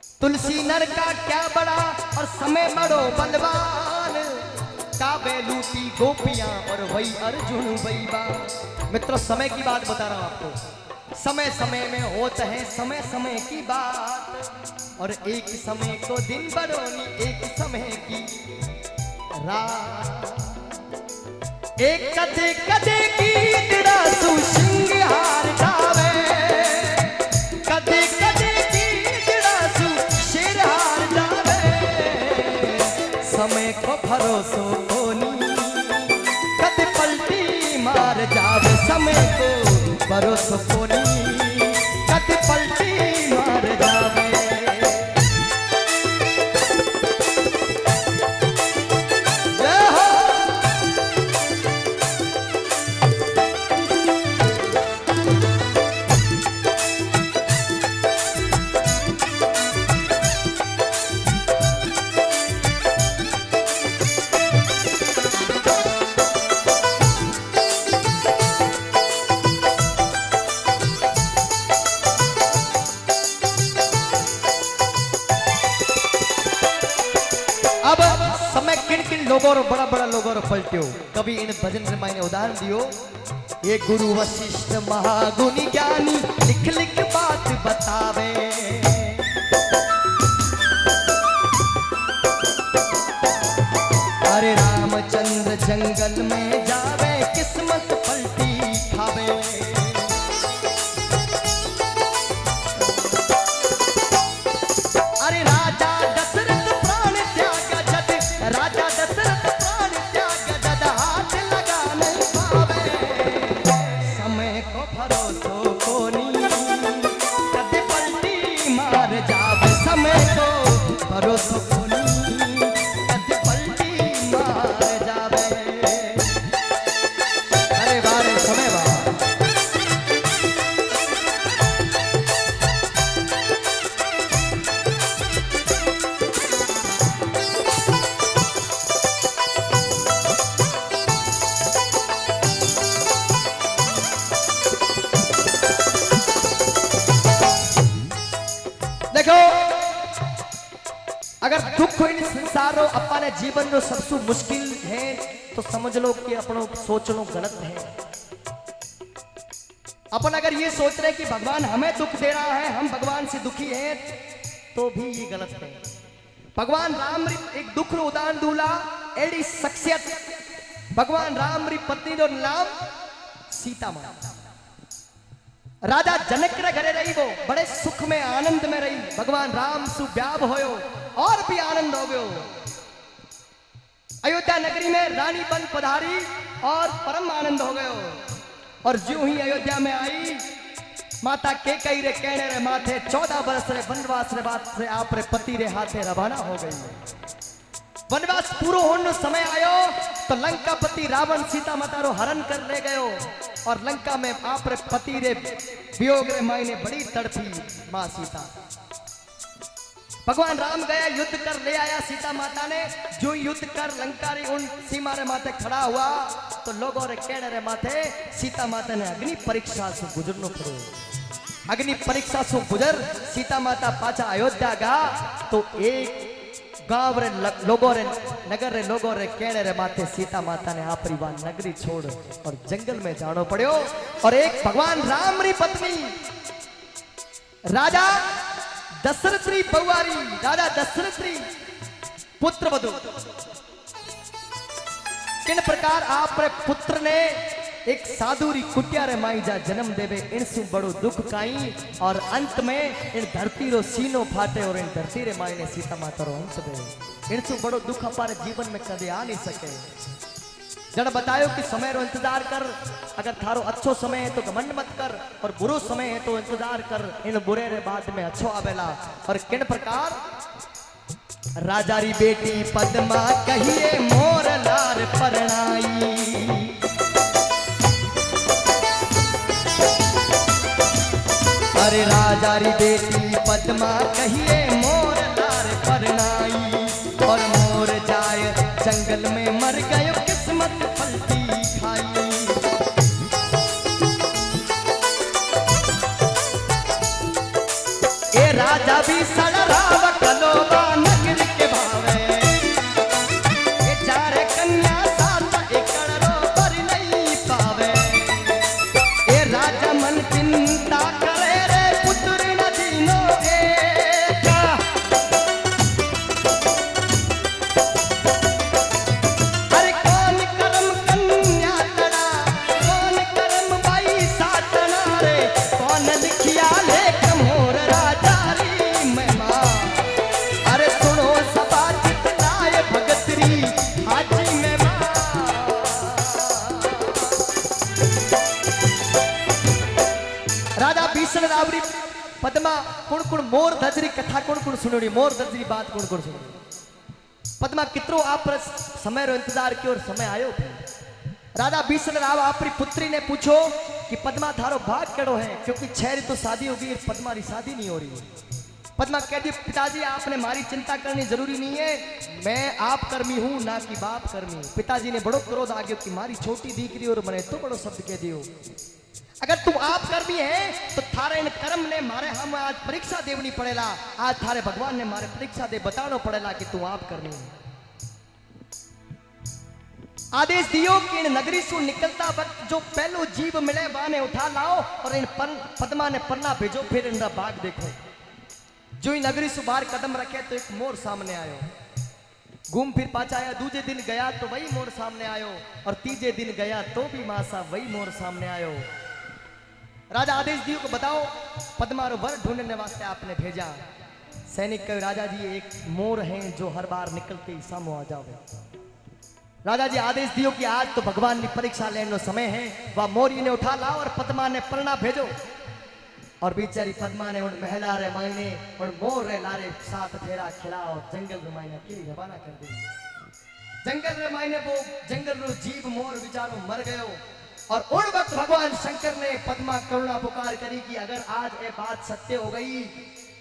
तुलसी नर का क्या बड़ा और समय बड़ो बलवान, काबे लूटी गोपियां और वही अर्जुन वही बात। मित्रों समय की बात बता रहा हूं आपको, समय समय में होता है समय समय की बात, और एक समय को दिन बड़ोनी एक समय की रात। एक कदे कदे की तेरा सुसिंगार गावे, कदे कदे की तेरा सुशिरहार गावे। समय को भरोसो कोनी कद पलटी मार जावे, समय को भरोसो कोनी कद पलटी मार जावे। अब समय किन किन लोगों रो बड़ा बड़ा लोगों रो पलट्यो, कभी इन भजन में मैंने उदाहरण दियो। ये गुरु वशिष्ठ महागुणी ज्ञानी लिख लिख बात बतावे। अरे रामचंद्र जंगल में जावे किस्मत पलटी खावे। अरे राजा दशरथ प्राण त्याग जद, राजा दशरथ प्राण त्याग जद हाथ लगा नहीं पावे। समय को भरोसो कोनी कद पलटी मार जावे, समय को भरोसो कोनी कद पलटी मार जावे। अरे बारे समय बा देखो, अगर दुख इन संसारो अपने जीवन रो सबसे मुश्किल है तो समझ लो कि अपनो सोचनो गलत है। अपन अगर ये सोच रहे कि भगवान हमें दुख दे रहा है, हम भगवान से दुखी हैं, तो भी ये गलत है। भगवान राम री एक दुख रो उदाहरण दूला एडी शख्सियत, भगवान राम री पत्नी रो नाम सीता मां। राजा जनक रे घरे रही, वो बड़े सुख में आनंद में रही। भगवान राम सु ब्याह होयो और भी आनंद हो गयो। अयोध्या नगरी में रानी बन पधारी और परम आनंद हो गयो। और ज्यों ही अयोध्या में आई, माता के कई रे कहने रे माथे 14 बरस रे वनवास रे बात से आप रे पति रे हाथे रवाना हो गई। वनवास पूरो होने समय आयो तो लंकापति रावण सीता माता रो हरण कर ले गयो, और लंका में आप रे पति रे वियोग रे मायने बड़ी तड़पी मां सीता। भगवान राम गया युद्ध कर ले आया सीता माता ने। जो युद्ध कर लंका रे उन सीमा रे माथे खड़ा हुआ तो लोगों रे कहने रे माथे सीता माता ने अग्नि परीक्षा से गुजरनो पड़ो। अग्नि परीक्षा से गुजर सीता माता पाचा अयोध्या गा तो एक गांव रे लोगों रे नगर रे लोगों रे कहने रे माथे सीता माता ने आपरी बात नगरी छोड़ और जंगल में जानो पड़ो। और एक भगवान राम री पत्नी राजा दशरथ री बहुआरी, राजा दशरथ री पुत्र वधु, किन प्रकार आप रे पुत्र ने एक साधु री कुटिया रे माई जा जन्म देवे, इनसे बड़ो दुख काई। और अंत में इन धरती रो सीनो फाटे और इन धरती रे माई ने सीता माता रो अंश दे। इनसे बड़ो दुख हमारे जीवन में कदे आ नहीं सके। जड़ बतायो कि समय रो इंतजार कर, अगर थारो अच्छो समय है तो घमंड मत कर, और बुरो समय है तो इंतजार कर, इन बुरे रे बाद में अच्छो आवेला। और किन प्रकार राजा री बेटी पद्मा कहिए मोर लार परणाई। अरे राजा री बेटी पद्मा कहिए मोर लार परनाई, और मोर जाय जंगल में मर गयो किस्मत पलटी खाई। ए राजा भी सड़ा पद्मा कुण कुण मोर धजरी कथा कुण कुण सुनोड़ी, मोर धजरी बात कुण कुण सुनोड़ी। पद्मा कितरो आप समय रो इंतजार कियो और समय आयो। राजा बीसल राव अपनी पुत्री ने पूछो कि पद्मा थारो भाग केड़ो है, क्योंकि 6 री तो शादी होगी, पद्मा री शादी नहीं हो रही। पद्मा कह दी पिताजी आपने मारी चिंता करनी जरूरी नहीं है, मैं आप कर्मी हूं ना कि बाप कर्मी। पिताजी ने बड़ो क्रोध आ गयो कि मारी छोटी दीकरी और मने तो बड़ो शब्द कह दियो। अगर तुम आप कर्मी है तो थारे इन कर्म ने मारे हम आज परीक्षा देवनी पड़ेला। आज थारे भगवान ने मारे परीक्षा दे बताना पड़ेला कि तू आप कर्मी है। आदेश दियो कि इन नगरी से निकलता वक्त जो पहलो जीव मिले वाने उठा लाओ और इन पद्मा ने पन्ना भेजो, फिर इनका बाग देखो। जो ही नगरी से बाहर कदम रखे तो एक मोर सामने आयो। घूम फिर पाचा आया, दूजे दिन गया तो वही मोर सामने आयो, और तीजे दिन गया तो भी मासा वही मोर सामने आयो। राजा आदेश दियो को बताओ पद्मा रो वर ढूंढने वास्ते आपने भेजा। सैनिक कहे राजा जी एक मोर है जो हर बार निकलते ही सामो आ जावे। राजा जी आदेश दियो कि आज तो भगवान की परीक्षा लेने समय है, वह मोर इन्हें उठा लाओ और पद्मा ने पलना भेजो। और बेचारी पद्मा ने उन महिला रे मायने और मोर रे लारे साथ फेरा खिलाओ जंगल रे मायने के रवाना कर दी। जंगल रे मायने वो जंगल रो जीव मोर बेचारो मर गयो। और उन वक्त भगवान शंकर ने पद्मा करुणा पुकार करी कि अगर आज ये बात सत्य हो गई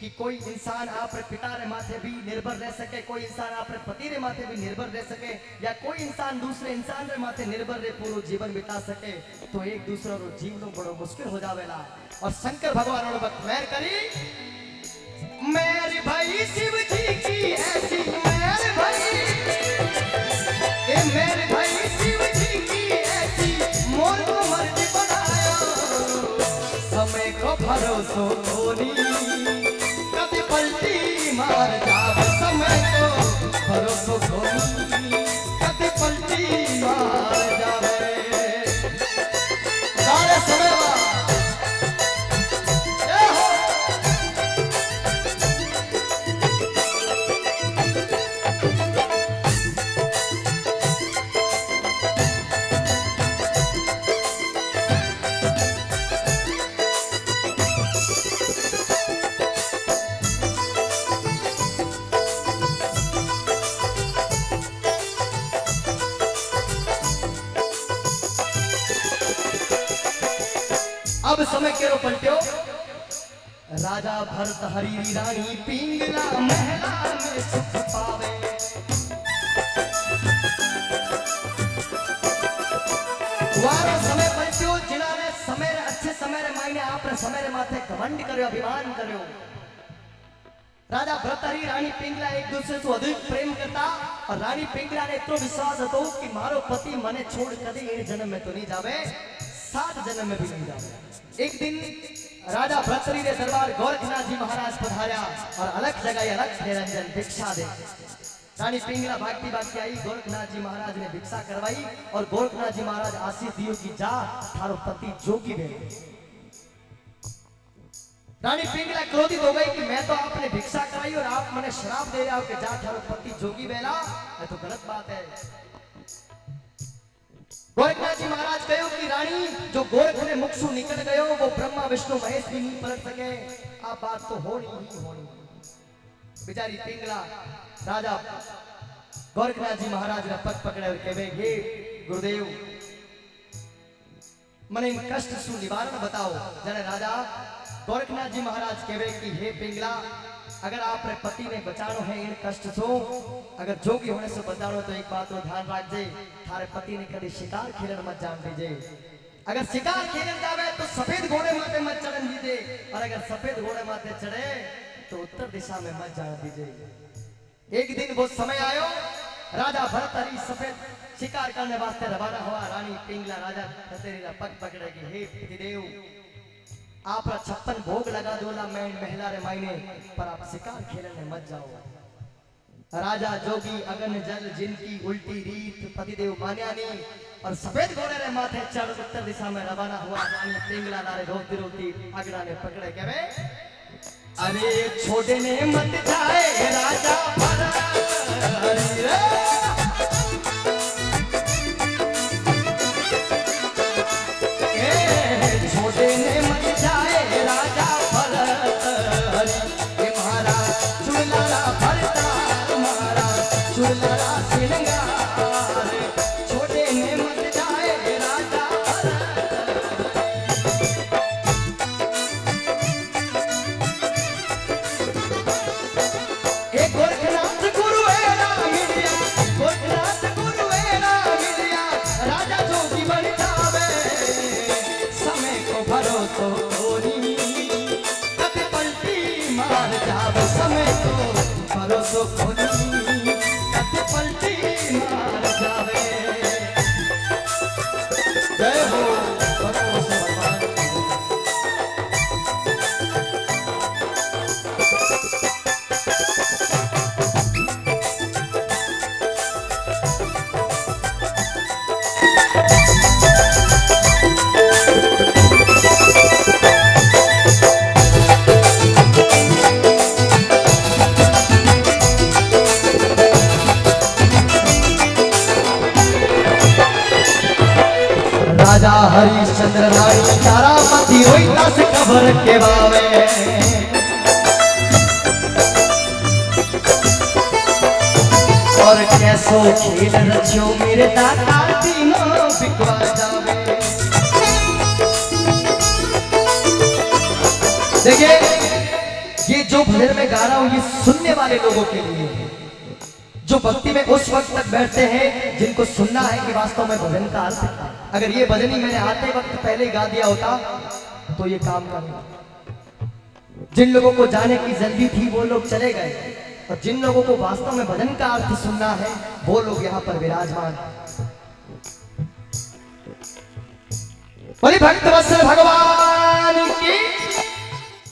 कि कोई इंसान आपरे पिता रे माथे भी निर्भर रह सके, कोई इंसान आपरे पति रे माथे भी निर्भर रह सके, या कोई इंसान दूसरे इंसान रे माथे निर्भर रह पूरा जीवन बिता सके, तो एक दूसरा रो जीवन बड़ो मुश्किल हो जावेला। और शंकर भगवान उन वक्त मेहर करी, मेरे भाई शिव जी की ऐसी मेरे भाई, ए मेरे भाई शिव जी की ऐसी मोर को मर्जी बनाया। समय को भरोसो धोनी कभी पलटी मार जावे, समय को भरोसो धोनी कभी पलटी मार जावे। सारे समय अब समय केरो पलट्यो। राजा भरत हरी रानी पिंगला महला में सुख पावे। वारो समय पलट्यो जिन्होंने समय अच्छे समय रे मायने आपने समय रे माथे घमंड करो, अभिमान करो। राजा भरत हरी रानी पिंगला एक दूसरे से अधिक प्रेम करता, और रानी पिंगला ने इतना विश्वास હતો कि मारो पति मने छोड़ कभी इन जन्म में तो नहीं जावे, 7 जन्म में भी नहीं जावे। एक दिन राजा भरतरी ने दरबार गोरखनाथ जी महाराज पधार्या और अलग जगह अलग निरंजन भिक्षा दे। रानी पिंगला भागती भागती आई, गोरखनाथ जी महाराज ने भिक्षा करवाई और गोरखनाथ जी महाराज आशीष दियो कि जा थारो पति जोगी बने। रानी पिंगला क्रोधित हो गई कि मैं तो आपने भिक्षा कराई और आप मने श्राप दे रहे हो कि जा थारो पति जोगी बेला, ये तो गलत बात है। गोरखनाथ जी महाराज कहो कि रानी जो गोरख ने मुख से निकल गयो वो ब्रह्मा विष्णु महेश भी नहीं पलट सके, आ बात तो होनी ही होनी। बेचारी पिंगला राजा गोरखनाथ जी महाराज ने पग पकड़े और कहे हे गुरुदेव मने इन कष्ट सु निवारण बताओ। जने राजा गोरखनाथ जी महाराज कहे कि हे पिंगला अगर आपने पति ने बचानो है इन कष्ट से, अगर जोगी होने से बचानो तो एक बात को ध्यान रख दे, थारे पति ने कभी शिकार खेलन मत जान दीजिए। अगर शिकार खेलन जावे तो सफेद घोड़े माथे मत चढ़न दीजिए, और अगर सफेद घोड़े माथे चढ़े तो उत्तर दिशा में मत जान दीजिए। एक दिन वो समय आयो, राजा भरत हरी सफेद शिकार करने वास्ते रवाना हुआ। रानी पिंगला राजा खतेरी पग पकड़ेगी, हे पतिदेव आप 56 भोग लगा दोला मैं महिला रे मायने, पर आप शिकार खेलने मत जाओ। राजा जोगी अगन जल जिनकी उल्टी रीत पतिदेव मान्या नहीं, और सफेद घोड़े रे माथे चढ़ उत्तर दिशा में रवाना हुआ। रानी पिंगला नारे रोती रोती अगड़ा ने पकड़े कहे अरे छोटे ने मत जाए राजा भरत छोटे ने मत जाए राजा भरत समय तो भरोसो खोनी कत पलटी मार जावे। जय हो भरोसे भगवान की। राजा हरिश्चंद्र रानी तारापति होई दस खबर के बावे। और कैसो खेल रचियो मेरे दाता तीनों बिकवा जावे। देखिए ये जो भजन में गा रहा हूं ये सुनने वाले लोगों के लिए है, जो भक्ति में उस वक्त तक बैठते हैं जिनको सुनना है कि वास्तव में भजन का अर्थ है। अगर ये भजन ही मैंने आते वक्त पहले गा दिया होता तो ये काम ना होता। जिन लोगों को जाने की जल्दी थी वो लोग चले गए, और जिन लोगों को वास्तव में भजन का अर्थ सुनना है वो लोग यहाँ पर विराजमान। बोले भक्त वत्सल भगवान की।